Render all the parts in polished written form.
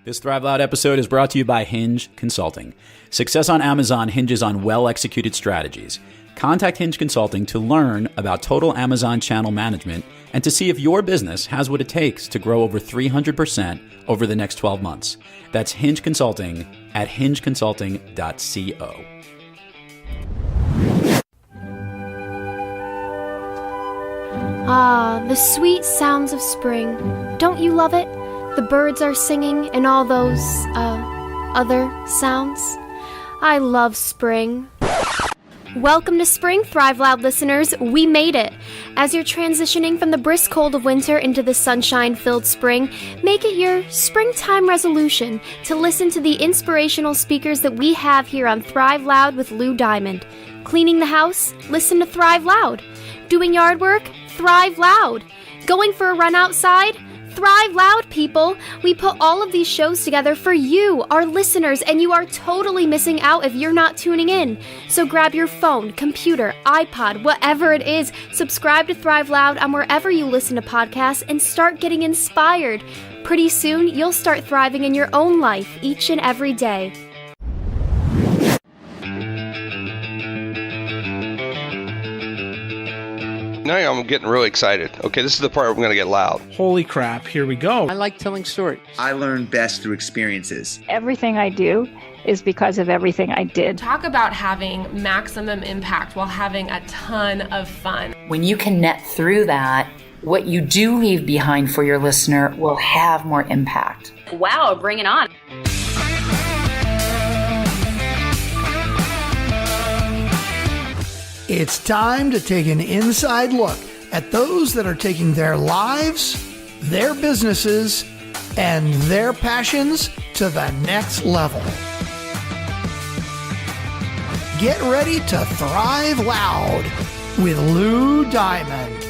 This Thrive Loud episode is brought to you by Hinge Consulting. Success on Amazon hinges on well-executed strategies. Contact Hinge Consulting to learn about total Amazon channel management and to see if your business has what it takes to grow over 300% over the next 12 months. That's Hinge Consulting at hingeconsulting.co. Ah, the sweet sounds of spring. Don't you love it? The birds are singing and all those, other sounds. I love spring. Welcome to spring, Thrive Loud listeners. We made it. As you're transitioning from the brisk cold of winter into the sunshine-filled spring, make it your springtime resolution to listen to the inspirational speakers that we have here on Thrive Loud with Lou Diamond. Cleaning the house? Listen to Thrive Loud. Doing yard work? Thrive Loud. Going for a run outside? Thrive Loud, people! We put all of these shows together for you, our listeners, and you are totally missing out if you're not tuning in. So grab your phone, computer, iPod, whatever it is, subscribe to Thrive Loud on wherever you listen to podcasts, and start getting inspired. Pretty soon, you'll start thriving in your own life each and every day. Now I'm getting really excited. Okay, this is the part where we're going to get loud. Holy crap, here we go. I like telling stories. I learn best through experiences. Everything I do is because of everything I did. Talk about having maximum impact while having a ton of fun. When you can net through that, what you do leave behind for your listener will have more impact. Wow, bring it on. It's time to take an inside look at those that are taking their lives, their businesses, and their passions to the next level. Get ready to thrive loud with Lou Diamond.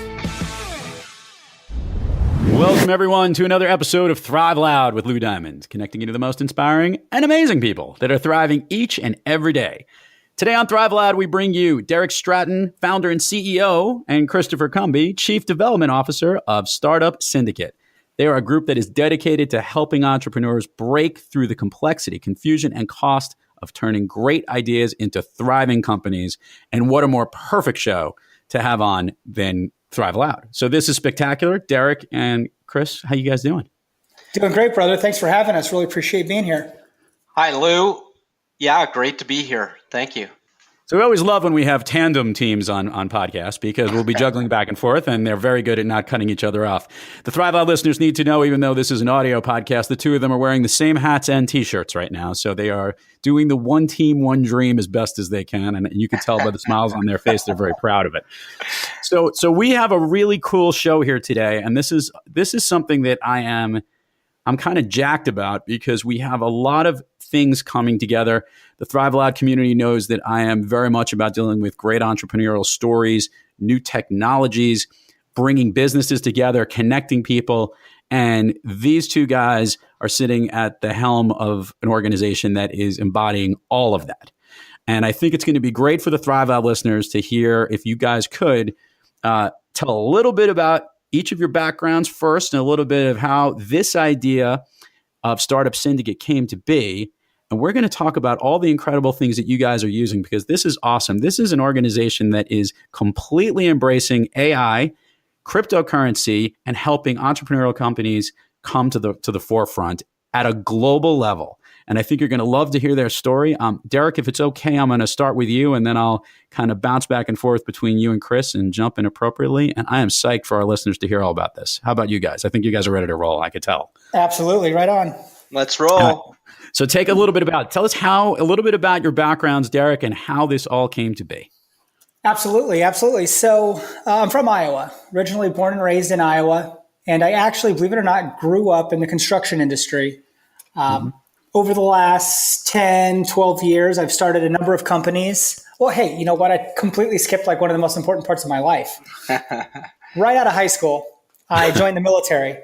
Welcome, everyone, to another episode of Thrive Loud with Lou Diamond, connecting you to the most inspiring and amazing people that are thriving each and every day. Today on Thrive Loud, we bring you Derreck Stratton, founder and CEO, and Christopher Cumby, Chief Development Officer of Startup Syndicate. They are a group that is dedicated to helping entrepreneurs break through the complexity, confusion, and cost of turning great ideas into thriving companies. And what a more perfect show to have on than Thrive Loud. So this is spectacular. Derreck and Chris, how you guys doing? Doing great, brother. Thanks for having us. Really appreciate being here. Hi, Lou. Yeah, great to be here. Thank you. So we always love when we have tandem teams on podcasts because we'll be juggling back and forth, and they're very good at not cutting each other off. The Thrive Loud listeners need to know, even though this is an audio podcast, the two of them are wearing the same hats and T-shirts right now. So they are doing the one team, one dream as best as they can, and you can tell by the smiles on their face they're very proud of it. So we have a really cool show here today, and this is something that I'm kind of jacked about because we have a lot of things coming together. The Thrive Loud community knows that I am very much about dealing with great entrepreneurial stories, new technologies, bringing businesses together, connecting people. And these two guys are sitting at the helm of an organization that is embodying all of that. And I think it's going to be great for the Thrive Loud listeners to hear, if you guys could, tell a little bit about each of your backgrounds first and a little bit of how this idea of Startup Syndicate came to be. And we're going to talk about all the incredible things that you guys are using because this is awesome. This is an organization that is completely embracing AI, cryptocurrency, and helping entrepreneurial companies come to the forefront at a global level. And I think you're going to love to hear their story. Derreck, if it's okay, I'm going to start with you, and then I'll kind of bounce back and forth between you and Chris and jump in appropriately. And I am psyched for our listeners to hear all about this. How about you guys? I think you guys are ready to roll. I could tell. Absolutely. Right on. Let's roll. So tell us a little bit about your backgrounds, Derreck, and how this all came to be. Absolutely. So I'm from Iowa, originally born and raised in Iowa. And I actually, believe it or not, grew up in the construction industry. Over the last 10, 12 years, I've started a number of companies. Well, hey, you know what? I completely skipped like one of the most important parts of my life. Right out of high school, I joined the military.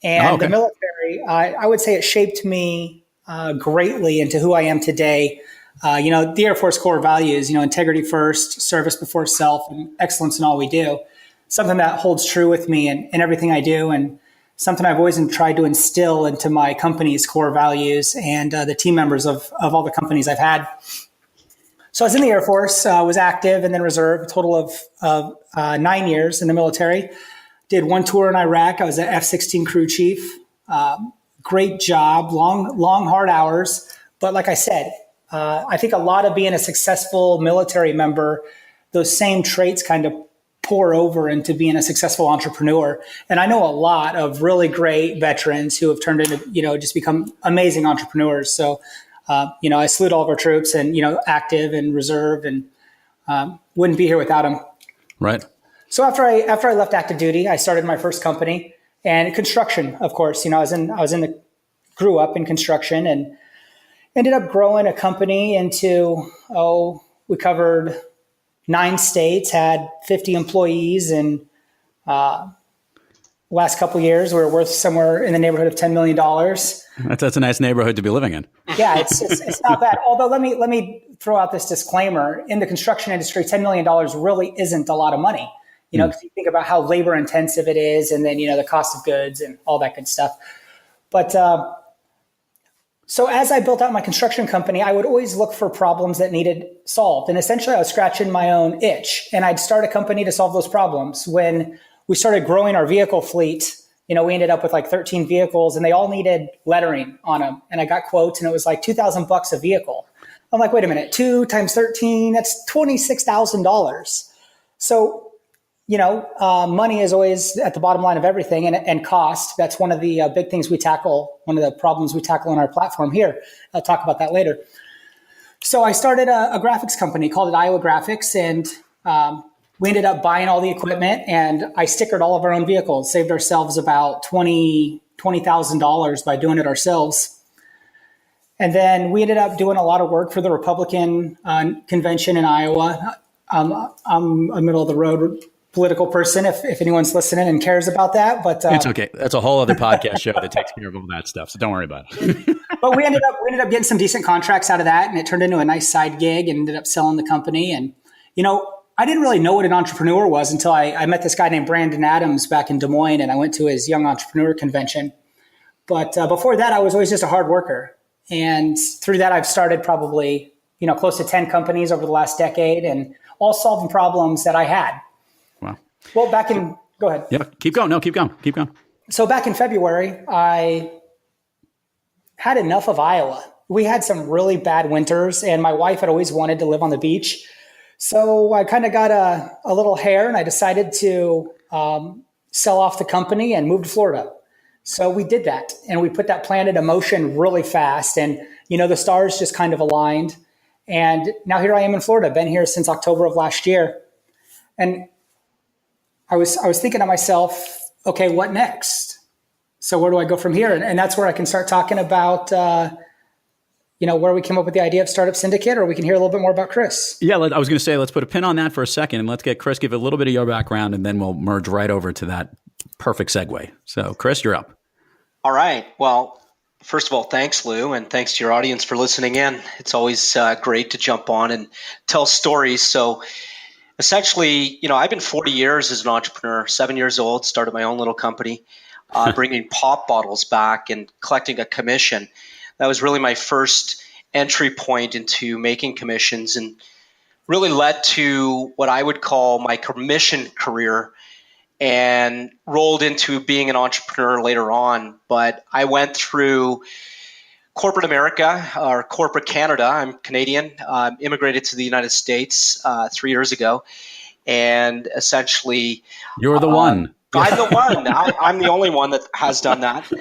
And the military, I would say it shaped me greatly into who I am today. The Air Force core values, integrity first, service before self, and excellence in all we do. Something that holds true with me in everything I do. And something I've always tried to instill into my company's core values and the team members of all the companies I've had. So I was in the Air Force, was active and then reserve, a total of 9 years in the military. Did one tour in Iraq. I was an F-16 crew chief. Great job, long, hard hours. But like I said, I think a lot of being a successful military member, those same traits kind of pour over into being a successful entrepreneur. And I know a lot of really great veterans who have turned into, just become amazing entrepreneurs. So, I salute all of our troops and, active and reserve, and wouldn't be here without them. Right. So after I left active duty, I started my first company, and construction, of course. Grew up in construction and ended up growing a company into, we covered 9 states, had 50 employees, and last couple of years, we were worth somewhere in the neighborhood of $10 million. That's a nice neighborhood to be living in. Yeah, it's not bad. Although let me throw out this disclaimer: in the construction industry, $10 million really isn't a lot of money. Because you think about how labor intensive it is, and then the cost of goods and all that good stuff. But so as I built out my construction company, I would always look for problems that needed solved, and essentially I was scratching my own itch, and I'd start a company to solve those problems. When we started growing our vehicle fleet, we ended up with like 13 vehicles, and they all needed lettering on them. And I got quotes, and it was like $2,000 a vehicle. I'm like, wait a minute, 2 times 13, that's $26,000. So, money is always at the bottom line of everything, and cost. That's one of the big things we tackle, one of the problems we tackle on our platform here. I'll talk about that later. So I started a graphics company, called it Iowa Graphics, and we ended up buying all the equipment, and I stickered all of our own vehicles, saved ourselves about $20,000 by doing it ourselves. And then we ended up doing a lot of work for the Republican convention in Iowa. I'm a middle of the road political person, if anyone's listening and cares about that. But it's okay. That's a whole other podcast show that takes care of all that stuff. So don't worry about it. But we ended up getting some decent contracts out of that, and it turned into a nice side gig, and ended up selling the company. And, I didn't really know what an entrepreneur was until I met this guy named Brandon Adams back in Des Moines, and I went to his young entrepreneur convention. But before that, I was always just a hard worker. And through that, I've started probably, close to 10 companies over the last decade, and all solving problems that I had. Wow. Well, go ahead. Yeah, keep going. No, keep going. So back in February, I had enough of Iowa. We had some really bad winters, and my wife had always wanted to live on the beach. So I kind of got a little hair, and I decided to sell off the company and move to Florida. So we did that, and we put that plan into motion really fast. And, the stars just kind of aligned. And now here I am in Florida. Been here since October of last year. And I was thinking to myself, okay, what next? So where do I go from here? And that's where I can start talking about where we came up with the idea of Startup Syndicate, or we can hear a little bit more about Chris. Yeah, I was going to say, let's put a pin on that for a second, and let's get Chris, give a little bit of your background, and then we'll merge right over to that perfect segue. So Chris, you're up. All right. Well, first of all, thanks, Lou, and thanks to your audience for listening in. It's always great to jump on and tell stories. So essentially, I've been 40 years as an entrepreneur, 7 years old, started my own little company, bringing pop bottles back and collecting a commission. That was really my first entry point into making commissions, and really led to what I would call my commission career, and rolled into being an entrepreneur later on. But I went through corporate America, or corporate Canada. I'm Canadian, immigrated to the United States 3 years ago. And essentially... You're the one. I'm the one. I'm the only one that has done that.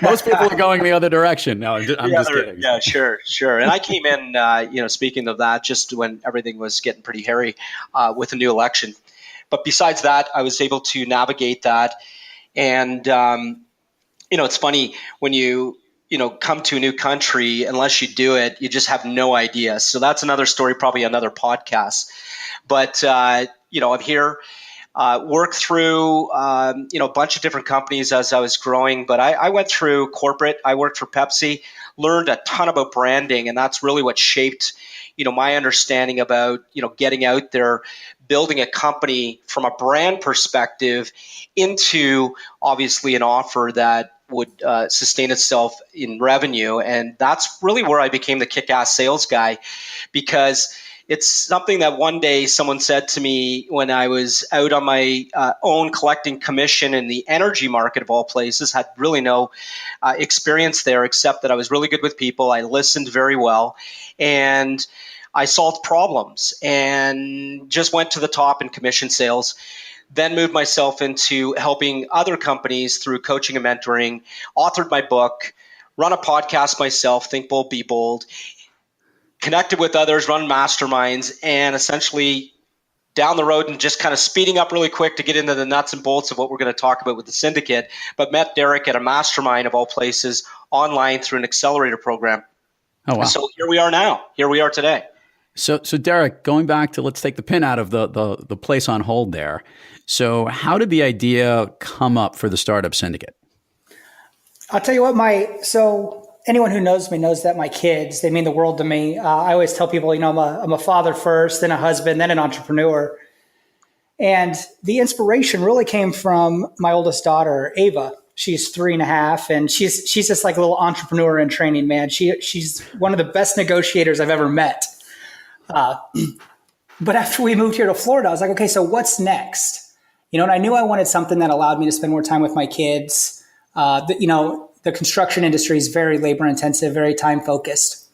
Most people are going the other direction. No, I'm just kidding. Yeah, sure. And I came in, speaking of that, just when everything was getting pretty hairy with the new election. But besides that, I was able to navigate that. And, it's funny when you come to a new country, unless you do it, you just have no idea. So that's another story, probably another podcast. But, I'm here. worked through, a bunch of different companies as I was growing. But I went through corporate. I worked for Pepsi, learned a ton about branding, and that's really what shaped, my understanding about, getting out there, building a company from a brand perspective into obviously an offer that would sustain itself in revenue. And that's really where I became the Kickass Sales Guy, because it's something that one day someone said to me when I was out on my own collecting commission in the energy market of all places, had really no experience there, except that I was really good with people. I listened very well, and I solved problems and just went to the top in commission sales. Then moved myself into helping other companies through coaching and mentoring, authored my book, run a podcast myself, Think Bold, Be Bold, connected with others, run masterminds, and essentially down the road and just kind of speeding up really quick to get into the nuts and bolts of what we're going to talk about with the syndicate, but met Derreck at a mastermind of all places online through an accelerator program. Oh, wow. And so here we are now. Here we are today. So Derreck, going back to, let's take the pin out of the place on hold there. So how did the idea come up for the Startup Syndicate? I'll tell you what, so anyone who knows me knows that my kids, they mean the world to me. I always tell people, I'm a father first, then a husband, then an entrepreneur. And the inspiration really came from my oldest daughter, Ava. She's 3.5, and she's just like a little entrepreneur in training, man. She's one of the best negotiators I've ever met. But after we moved here to Florida, I was like, okay, so what's next? And I knew I wanted something that allowed me to spend more time with my kids. The construction industry is very labor intensive, very time focused.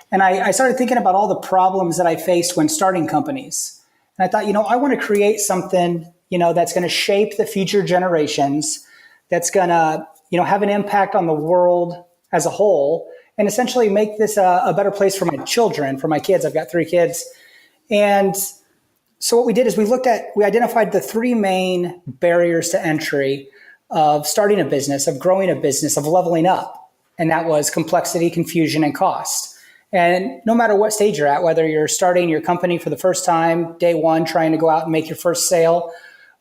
And I started thinking about all the problems that I faced when starting companies. And I thought, I want to create something, that's going to shape the future generations, that's going to, have an impact on the world as a whole, and essentially make this a better place for my children, for my kids. I've got 3 kids. And so what we did is we identified the 3 main barriers to entry of starting a business, of growing a business, of leveling up. And that was complexity, confusion, and cost. And no matter what stage you're at, whether you're starting your company for the first time, day one, trying to go out and make your first sale,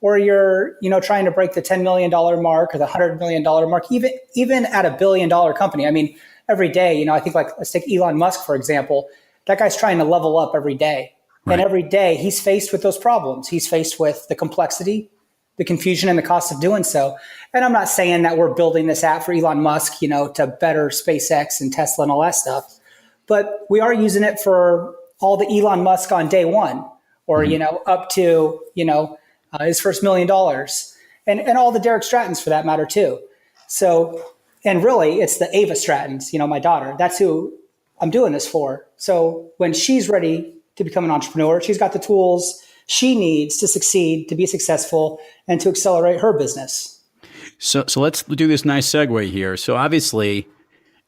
or you're, trying to break the $10 million mark or the $100 million mark, even at $1 billion company. I mean, every day, I think let's take Elon Musk, for example. That guy's trying to level up every day. Right. And every day he's faced with those problems. He's faced with the complexity, the confusion, and the cost of doing so. And I'm not saying that we're building this app for Elon Musk, to better SpaceX and Tesla and all that stuff. But we are using it for all the Elon Musk on day one, or, up to, his first $1 million, and all the Derreck Strattons for that matter too. So, and really it's the Ava Strattons, my daughter, that's who I'm doing this for. So when she's ready to become an entrepreneur, she's got the tools she needs to succeed, to be successful, and to accelerate her business. So let's do this nice segue here. So obviously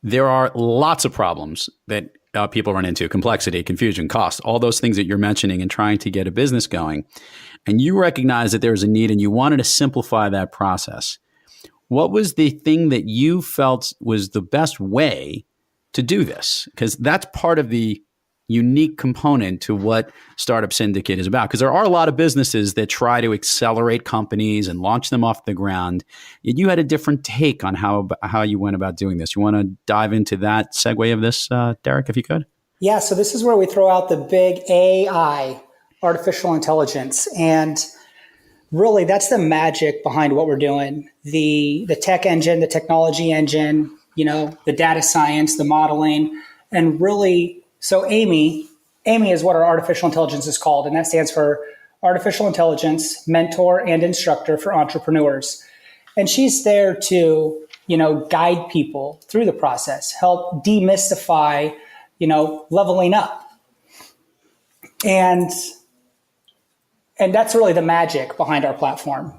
there are lots of problems that people run into: complexity, confusion, cost, all those things that you're mentioning and trying to get a business going. And you recognize that there was a need and you wanted to simplify that process. What was the thing that you felt was the best way to do this? Because that's part of the unique component to what Startup Syndicate is about. Because there are a lot of businesses that try to accelerate companies and launch them off the ground. Yet you had a different take on how you went about doing this. You want to dive into that segue of this, Derreck, if you could? Yeah, so this is where we throw out the big AI, artificial intelligence. And really, that's the magic behind what we're doing. The tech engine, the technology engine, the data science, the modeling, and really, so AiMIE is what our artificial intelligence is called, and that stands for Artificial Intelligence Mentor and Instructor for Entrepreneurs. And she's there to, guide people through the process, help demystify, leveling up. And that's really the magic behind our platform.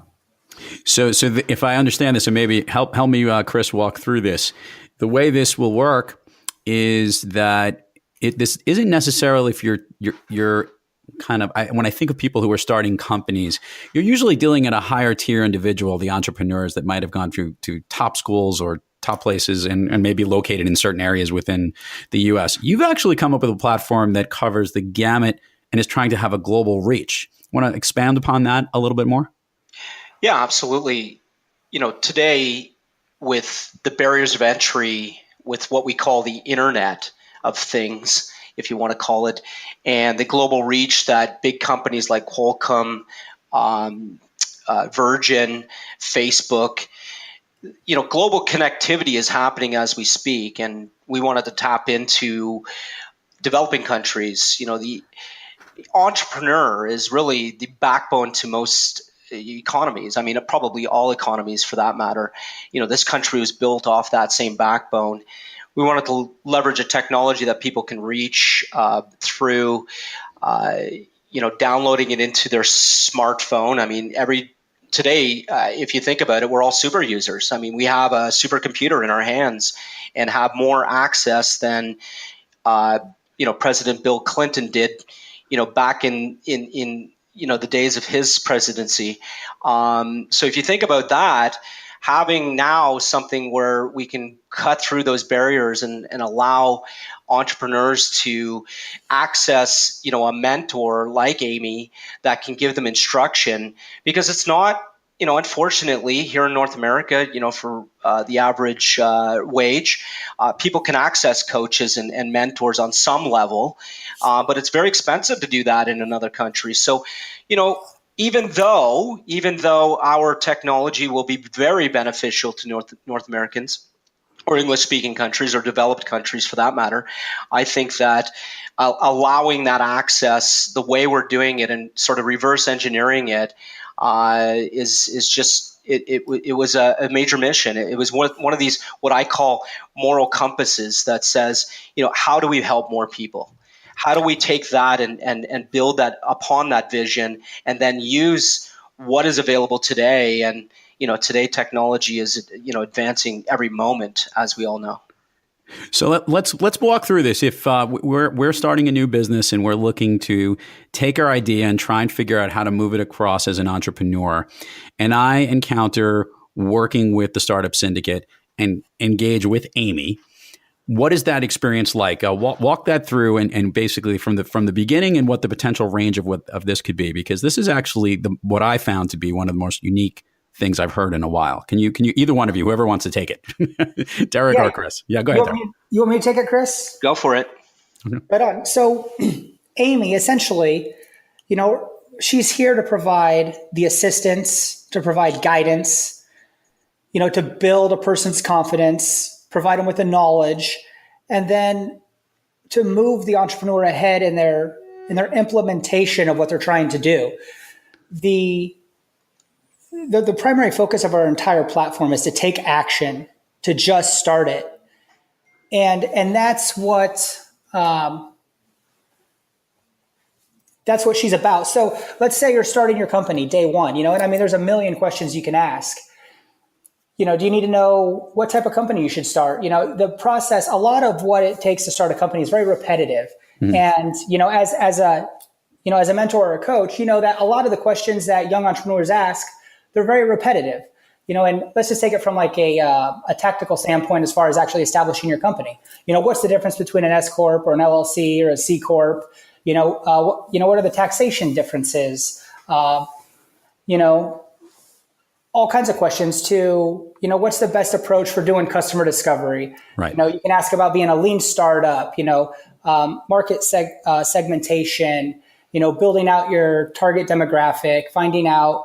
So if I understand this, and maybe help me, Chris, walk through this. The way this will work is that this isn't necessarily if you're kind of, when I think of people who are starting companies, you're usually dealing at a higher tier individual, the entrepreneurs that might have gone through to top schools or top places and maybe located in certain areas within the US. You've actually come up with a platform that covers the gamut and is trying to have a global reach. Want to expand upon that a little bit more? Yeah, absolutely. Today with the barriers of entry, with what we call the Internet of Things, if you want to call it, and the global reach that big companies like Qualcomm, Virgin, Facebook, global connectivity is happening as we speak, and we wanted to tap into developing countries. The entrepreneur is really the backbone to most economies. I mean, probably all economies for that matter. This country was built off that same backbone. We wanted to leverage a technology that people can reach through, downloading it into their smartphone. I mean, today, if you think about it, we're all super users. I mean, we have a supercomputer in our hands and have more access than, President Bill Clinton did, back in the days of his presidency. So if you think about that, having now something where we can cut through those barriers and allow entrepreneurs to access, a mentor like AiMIE that can give them instruction, because it's not, unfortunately here in North America, for the average wage, people can access coaches and mentors on some level, but it's very expensive to do that in another country. So, even though our technology will be very beneficial to North Americans or English-speaking countries or developed countries for that matter, I think that allowing that access the way we're doing it and sort of reverse engineering it is just it was a major mission. It was one of these what I call moral compasses that says, how do we help more people? How do we take that and build that upon that vision and then use what is available today? And, today technology is, advancing every moment, as we all know. So let's walk through this. If we're starting a new business and we're looking to take our idea and try and figure out how to move it across as an entrepreneur, and I encounter working with the Startup Syndicate and engage with AiMIE, what is that experience like? Walk that through and basically from the beginning and what the potential range of this could be, because this is actually what I found to be one of the most unique things I've heard in a while. Can you either one of you, whoever wants to take it, Derek or Chris? Yeah, go ahead. You want me to take it, Chris? Go for it. Okay. Right on. So AiMIE, essentially, she's here to provide the assistance, to provide guidance, to build a person's confidence, provide them with the knowledge, and then to move the entrepreneur ahead in their implementation of what they're trying to do. The primary focus of our entire platform is to take action, to just start it. And that's what she's about. So let's say you're starting your company day one, and I mean, there's a million questions you can ask. Do you need to know what type of company you should start? The process, a lot of what it takes to start a company is very repetitive. Mm-hmm. And, as a mentor or a coach, that a lot of the questions that young entrepreneurs ask, they're very repetitive, and let's just take it from like a tactical standpoint as far as actually establishing your company. What's the difference between an S Corp or an LLC or a C Corp? What are the taxation differences? All kinds of questions to, what's the best approach for doing customer discovery? Right. You can ask about being a lean startup, market segmentation, building out your target demographic, finding out,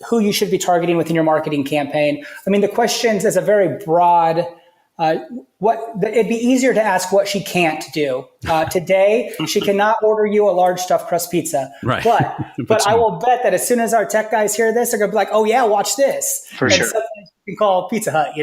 who you should be targeting within your marketing campaign. I mean, the questions is a very broad, it'd be easier to ask what she can't do. Today, she cannot order you a large stuffed crust pizza. Right. But I will bet that as soon as our tech guys hear this, they're going to be like, oh yeah, watch this. For sure. You can call Pizza Hut,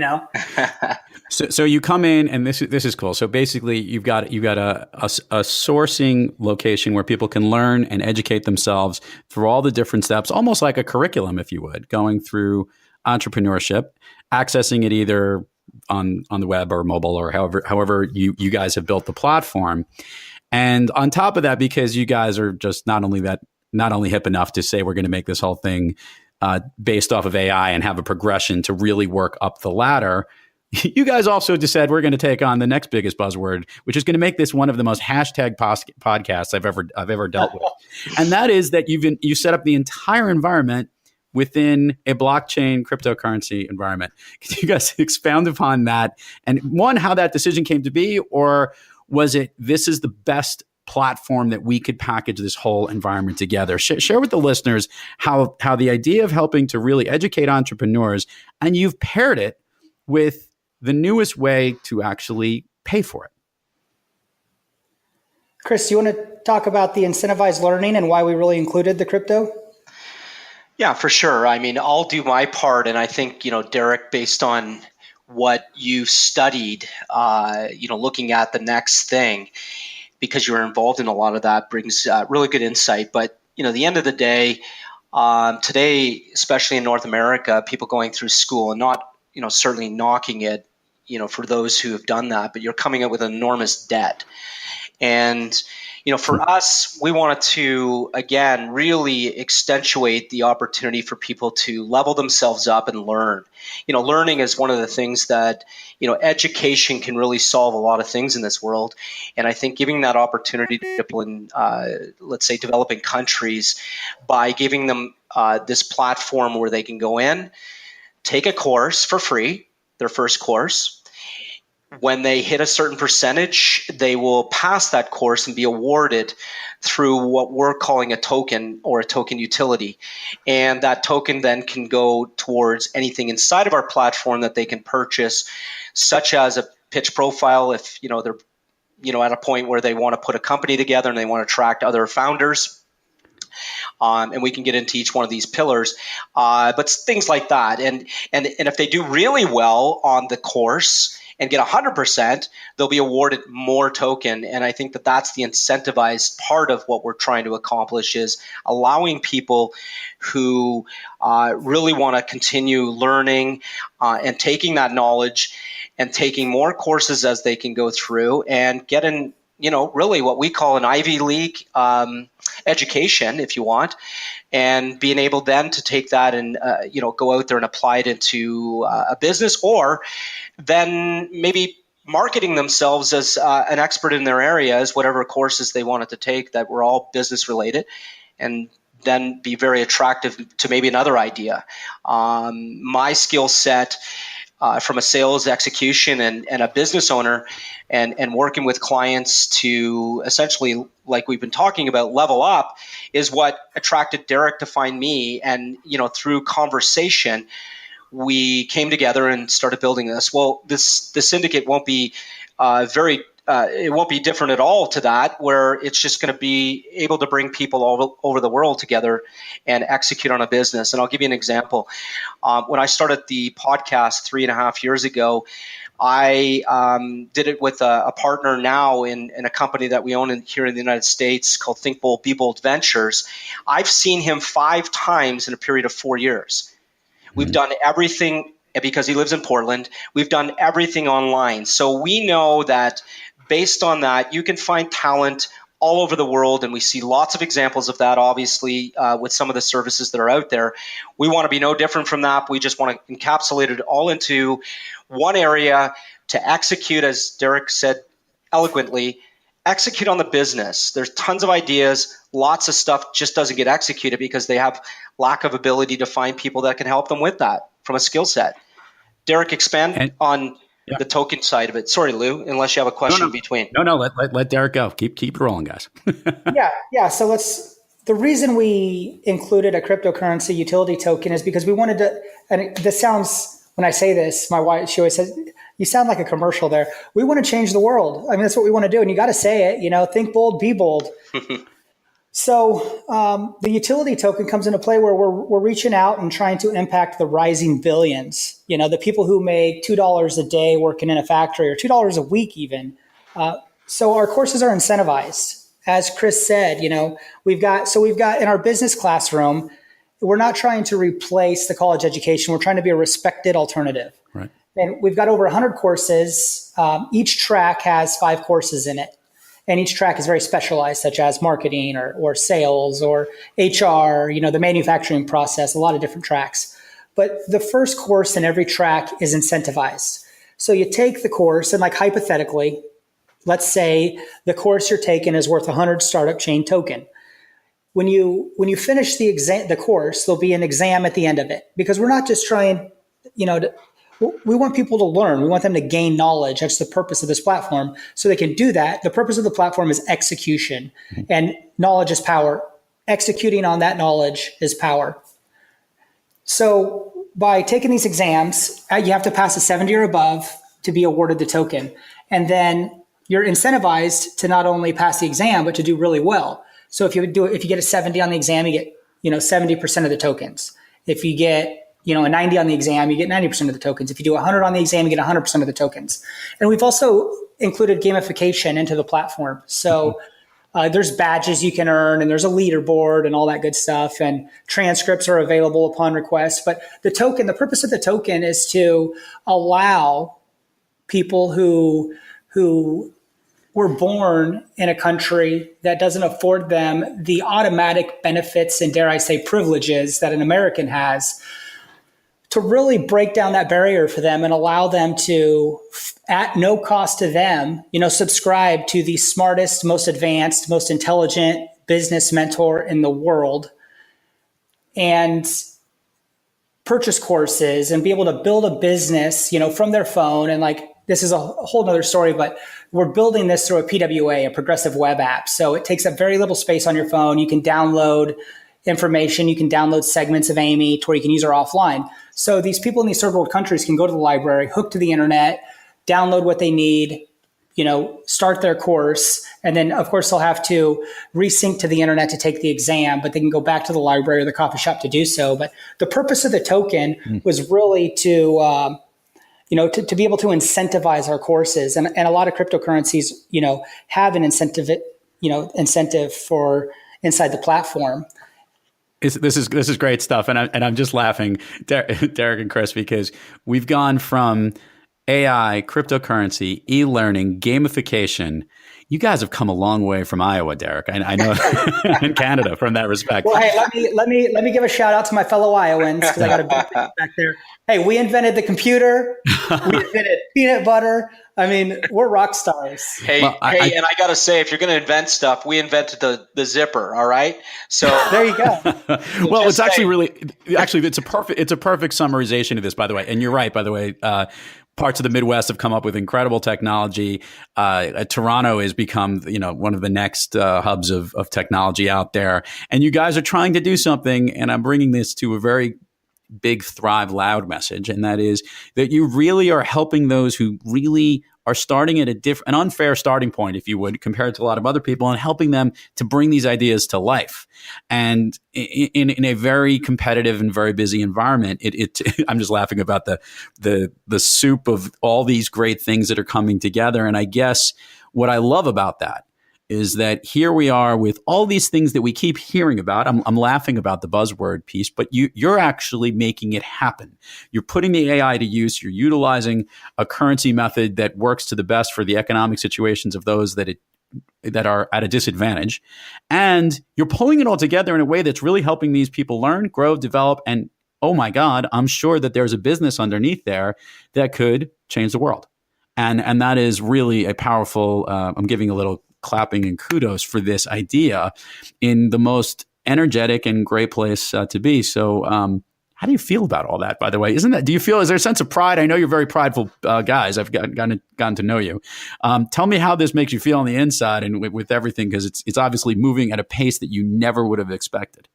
So you come in, and this is cool. So basically, you've got a sourcing location where people can learn and educate themselves through all the different steps, almost like a curriculum, if you would, going through entrepreneurship, accessing it either on the web or mobile or however you guys have built the platform. And on top of that, because you guys are just not only hip enough to say we're going to make this whole thing based off of AI and have a progression to really work up the ladder, you guys also just said we're going to take on the next biggest buzzword, which is going to make this one of the most hashtag podcasts I've ever dealt with. And that is that you set up the entire environment within a blockchain cryptocurrency environment. Can you guys expound upon that? And one, how that decision came to be, or was it, this is the best platform that we could package this whole environment together? Share with the listeners how the idea of helping to really educate entrepreneurs, and you've paired it with the newest way to actually pay for it. Chris, do you want to talk about the incentivized learning and why we really included the crypto? Yeah, for sure. I mean, I'll do my part. And I think, Derreck, based on what you studied, looking at the next thing, because you're involved in a lot of that, brings really good insight. But, the end of the day, today, especially in North America, people going through school and not, certainly knocking it, for those who have done that, but you're coming up with an enormous debt. And, for us, we wanted to, again, really accentuate the opportunity for people to level themselves up and learn. Learning is one of the things that, education can really solve a lot of things in this world. And I think giving that opportunity to people in, let's say, developing countries by giving them this platform where they can go in, take a course for free, their first course. When they hit a certain percentage, they will pass that course and be awarded through what we're calling a token or a token utility. And that token then can go towards anything inside of our platform that they can purchase, such as a pitch profile if they're at a point where they want to put a company together and they want to attract other founders. And we can get into each one of these pillars, but things like that. And if they do really well on the course and get 100%, they'll be awarded more token. And I think that that's the incentivized part of what we're trying to accomplish, is allowing people who really want to continue learning and taking that knowledge and taking more courses as they can go through and get in, really what we call an Ivy League education, if you want, and being able then to take that and, go out there and apply it into a business, or then maybe marketing themselves as an expert in their areas, whatever courses they wanted to take that were all business related, and then be very attractive to maybe another idea. My skill set from a sales execution and a business owner and working with clients to essentially, like we've been talking about, level up, is what attracted Derreck to find me. And, through conversation, we came together and started building this. Well, the syndicate won't be it won't be different at all to that, where it's just going to be able to bring people all over the world together and execute on a business. And I'll give you an example. When I started the podcast 3.5 years ago, I did it with a partner now in a company that we own here in the United States called Think Bold, Be Bold Ventures. I've seen him 5 times in a period of 4 years. We've done everything, because he lives in Portland, we've done everything online. So we know that based on that, you can find talent all over the world, and we see lots of examples of that, obviously, with some of the services that are out there. We want to be no different from that. We just want to encapsulate it all into one area to execute, as Derreck said eloquently, execute on the business. There's tons of ideas. Lots of stuff just doesn't get executed because they have lack of ability to find people that can help them with that from a skill set. Derreck, expand on the token side of it. Sorry, Lou, unless you have a question in between. No, let Derreck go. Keep rolling, guys. Yeah. So the reason we included a cryptocurrency utility token is because we wanted to, and this sounds, when I say this, my wife, she always says, you sound like a commercial there. We want to change the world. I mean, that's what we want to do. And you got to say it, think bold, be bold. So the utility token comes into play where we're reaching out and trying to impact the rising billions, the people who make $2 a day working in a factory, or $2 a week even. So our courses are incentivized. As Chris said, we've got in our business classroom, we're not trying to replace the college education. We're trying to be a respected alternative. Right. And we've got over 100 courses. Each track has 5 courses in it. And each track is very specialized, such as marketing or sales or HR, the manufacturing process, a lot of different tracks. But the first course in every track is incentivized. So you take the course and, like, hypothetically, let's say the course you're taking is worth 100 startup chain token. when you finish the course, there'll be an exam at the end of it, because we're not just trying, we want people to learn. We want them to gain knowledge. That's the purpose of this platform. So they can do that. The purpose of the platform is execution, and knowledge is power. Executing on that knowledge is power. So by taking these exams, you have to pass a 70 or above to be awarded the token. And then you're incentivized to not only pass the exam, but to do really well. So if you get a 70 on the exam, you get, 70% of the tokens. If you get, a 90 on the exam, you get 90% of the tokens. If you do 100 on the exam, you get 100% of the tokens. And we've also included gamification into the platform. So there's badges you can earn, and there's a leaderboard and all that good stuff, and transcripts are available upon request. But the purpose of the token is to allow people who were born in a country that doesn't afford them the automatic benefits and, dare I say, privileges that an American has, to really break down that barrier for them and allow them to, at no cost to them, subscribe to the smartest, most advanced, most intelligent business mentor in the world, and purchase courses and be able to build a business, from their phone. And this is a whole nother story, but we're building this through a PWA, a progressive web app. So it takes up very little space on your phone. You can download information. You can download segments of AiMIE to where you can use her offline. So these people in these third world countries can go to the library, hook to the internet, download what they need, start their course. And then, of course, they'll have to resync to the internet to take the exam, but they can go back to the library or the coffee shop to do so. But the purpose of the token was really to be able to incentivize our courses. And a lot of cryptocurrencies, have an incentive for inside the platform. This is great stuff, and I'm just laughing, Derreck and Chris, because we've gone from AI, cryptocurrency, e-learning, gamification. You guys have come a long way from Iowa, Derreck. I know, in Canada, from that respect. Well, hey, let me give a shout out to my fellow Iowans, because I got a big thing back there. Hey, we invented the computer. We invented peanut butter. I mean, we're rock stars. Hey, and I got to say, if you're going to invent stuff, we invented the zipper. All right. So there you go. Well, it's actually it's a perfect summarization of this, by the way. And you're right, by the way. Parts of the Midwest have come up with incredible technology. Toronto has become, one of the next hubs of technology out there. And you guys are trying to do something. And I'm bringing this to a very big Thrive Loud message. And that is that you really are helping those who really are starting at an unfair starting point, if you would, compared to a lot of other people, and helping them to bring these ideas to life. And in a very competitive and very busy environment, I'm just laughing about the soup of all these great things that are coming together. And I guess what I love about that is that here we are with all these things that we keep hearing about. I'm laughing about the buzzword piece, but you're actually making it happen. You're putting the AI to use. You're utilizing a currency method that works to the best for the economic situations of those that are at a disadvantage. And you're pulling it all together in a way that's really helping these people learn, grow, develop, and oh my God, I'm sure that there's a business underneath there that could change the world. And that is really a powerful, I'm giving a little clapping and kudos for this idea in the most energetic and great place to be. So how do you feel about all that, by the way? Is there a sense of pride? I know you're very prideful guys. I've gotten to know you. Tell me how this makes you feel on the inside and with everything, because it's obviously moving at a pace that you never would have expected.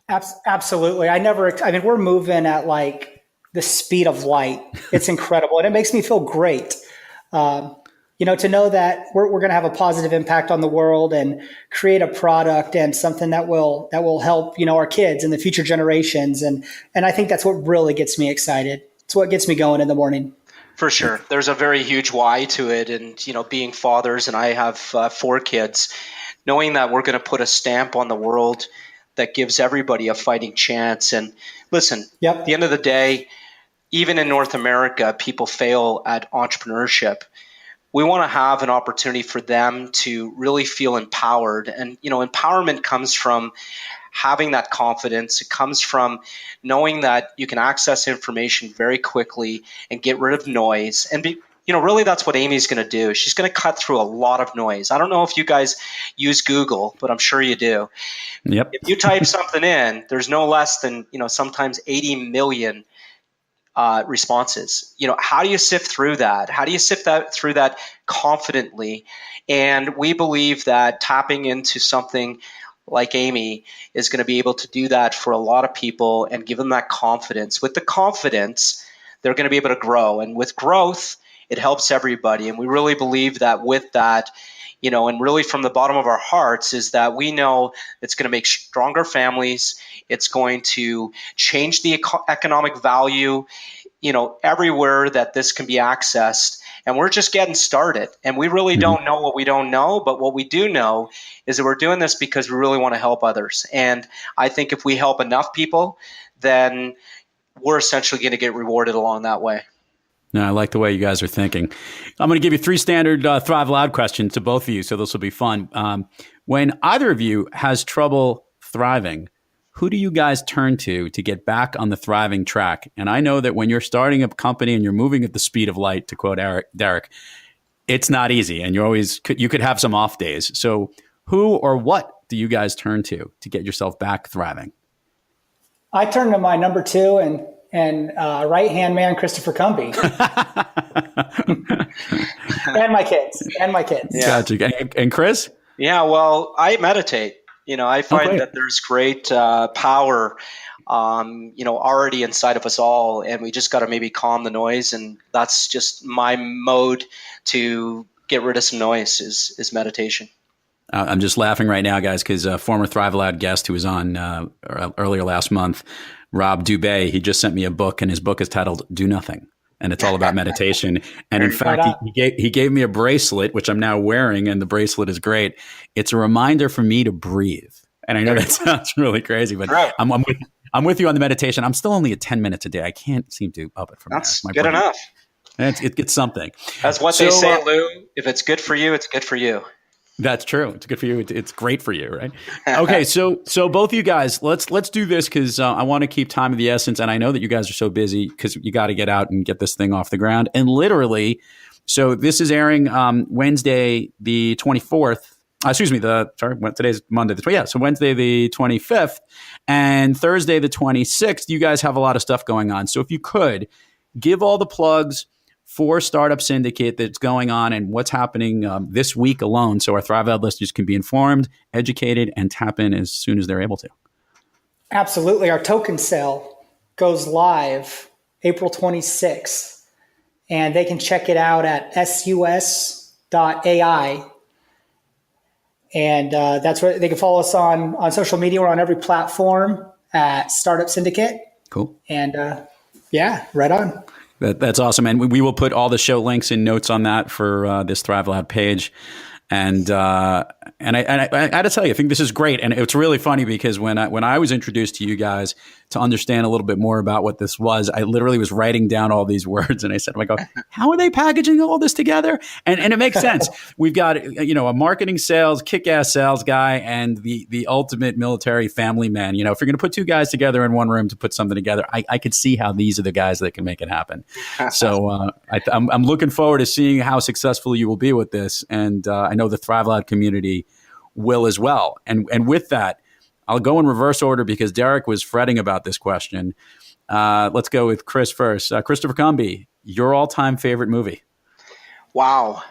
Absolutely. We're moving at the speed of light. It's incredible. And it makes me feel great. To know that we're going to have a positive impact on the world and create a product and something that will help, our kids and the future generations. And I think that's what really gets me excited. It's what gets me going in the morning. For sure. There's a very huge why to it. And, being fathers, and I have 4 kids, knowing that we're going to put a stamp on the world that gives everybody a fighting chance. And listen, At the end of the day, even in North America, people fail at entrepreneurship. We want to have an opportunity for them to really feel empowered. And, empowerment comes from having that confidence. It comes from knowing that you can access information very quickly and get rid of noise and really that's what AiMIE's going to do. She's going to cut through a lot of noise. I don't know if you guys use Google, but I'm sure you do. Yep. If you type something in, there's no less than, sometimes 80 million responses. How do you sift through that? How do you sift through that confidently? And we believe that tapping into something like AiMIE is going to be able to do that for a lot of people and give them that confidence. With the confidence, they're going to be able to grow. And with growth, it helps everybody. And we really believe that with that, and really from the bottom of our hearts is that we know it's going to make stronger families. It's going to change the economic value, everywhere that this can be accessed. And we're just getting started. And we really don't know what we don't know. But what we do know is that we're doing this because we really want to help others. And I think if we help enough people, then we're essentially going to get rewarded along that way. No, I like the way you guys are thinking. I'm going to give you 3 standard Thrive Loud questions to both of you, so this will be fun. When either of you has trouble thriving, who do you guys turn to get back on the thriving track? And I know that when you're starting a company and you're moving at the speed of light, to quote Derreck, it's not easy, and you could have some off days. So who or what do you guys turn to get yourself back thriving? I turn to my number 2 and right-hand man, Christopher Cumby. and my kids. Yeah. Gotcha. And Chris? Yeah, well, I meditate. I find that there's great power, already inside of us all, and we just got to maybe calm the noise. And that's just my mode to get rid of some noise is meditation. I'm just laughing right now, guys, because a former Thrive Loud guest who was on earlier last month, Rob Dubay, he just sent me a book, and his book is titled Do Nothing. And it's all about meditation. And in fact, he gave me a bracelet, which I'm now wearing, and the bracelet is great. It's a reminder for me to breathe. And I know that sounds really crazy, but right. I'm with you on the meditation. I'm still only at 10 minutes a day. I can't seem to up it from That's there. good enough. It gets something. That's what they say, Lou. If it's good for you, it's good for you. That's true. It's good for you. It's great for you, right? Okay, so both of you guys, let's do this because I want to keep time of the essence, and I know that you guys are so busy because you got to get out and get this thing off the ground. And literally, so this is airing Wednesday the 24th. Today's Monday the 20th. Yeah, so Wednesday the 25th and Thursday the 26th. You guys have a lot of stuff going on. So if you could give all the plugs for Startup Syndicate that's going on and what's happening this week alone, so our Thrive Loud listeners can be informed, educated, and tap in as soon as they're able to. Absolutely. Our token sale goes live April 26th, and they can check it out at sus.ai. And that's where they can follow us on social media. We're on every platform at Startup Syndicate. Cool. And right on. That's awesome. And we will put all the show links and notes on that for this Thrive Loud page. And I got to tell you, I think this is great. And it's really funny because when I was introduced to you guys to understand a little bit more about what this was, I literally was writing down all these words and I said, how are they packaging all this together? And it makes sense. We've got, a marketing sales, Kickass Sales Guy, and the ultimate military family man. If you're going to put 2 guys together in one room to put something together, I could see how these are the guys that can make it happen. So I'm looking forward to seeing how successful you will be with this. And I know the Thrive Loud community will as well. And with that, I'll go in reverse order because Derreck was fretting about this question. Let's go with Chris first. Christopher Cumby, your all-time favorite movie? Wow.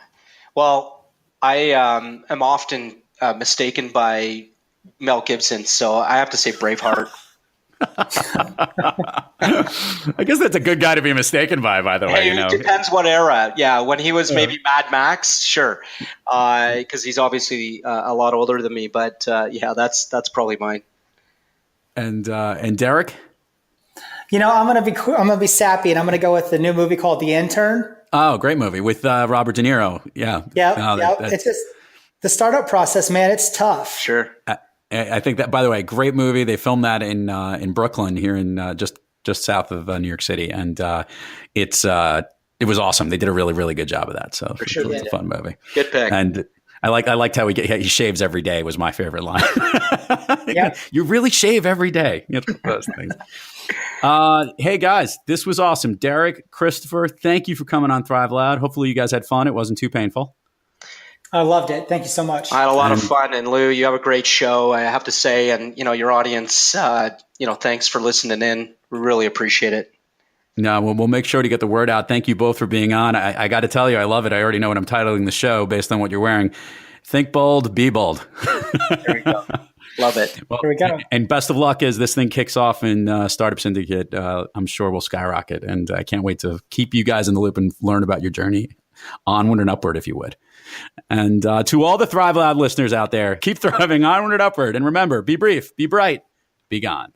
Well, I am often mistaken by Mel Gibson, so I have to say Braveheart. I guess that's a good guy to be mistaken by the way. It depends what era. Yeah, when he was maybe Mad Max, sure, because he's obviously a lot older than me. But that's probably mine. And Derreck, I'm gonna be sappy, and I'm gonna go with the new movie called The Intern. Oh, great movie with Robert De Niro. Yeah. It's just the startup process, man. It's tough. Sure. I think that, by the way, great movie. They filmed that in Brooklyn, here in just south of New York City, and it was awesome. They did a really, really good job of that. So for sure, it's a fun movie. Good pick. And I liked how he shaves every day was my favorite line. Yeah. You really shave every day. Those things. Hey guys, this was awesome. Derreck, Christopher, thank you for coming on Thrive Loud. Hopefully you guys had fun. It wasn't too painful. I loved it. Thank you so much. I had a lot of fun, and Lou, you have a great show, I have to say, and your audience, thanks for listening in. We really appreciate it. No, we'll make sure to get the word out. Thank you both for being on. I got to tell you, I love it. I already know what I'm titling the show based on what you're wearing. Think bold, be bold. There we go. Love it. Well, Here we go. And best of luck as this thing kicks off in Startup Syndicate. I'm sure we'll skyrocket, and I can't wait to keep you guys in the loop and learn about your journey onward and upward, if you would. And to all the Thrive Loud listeners out there, keep thriving onward and upward. And remember, be brief, be bright, be gone.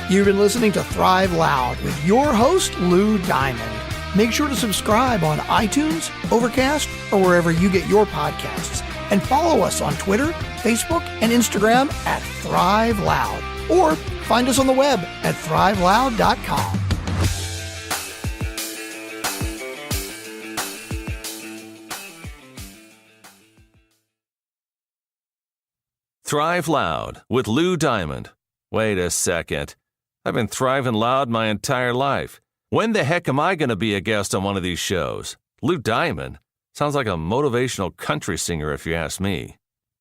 You've been listening to Thrive Loud with your host, Lou Diamond. Make sure to subscribe on iTunes, Overcast, or wherever you get your podcasts. And follow us on Twitter, Facebook, and Instagram at Thrive Loud. Or find us on the web at thriveloud.com. Thrive Loud with Lou Diamond. Wait a second. I've been thriving loud my entire life. When the heck am I going to be a guest on one of these shows? Lou Diamond? Sounds like a motivational country singer if you ask me.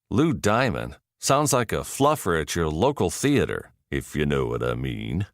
Lou Diamond? Sounds like a fluffer at your local theater, if you know what I mean.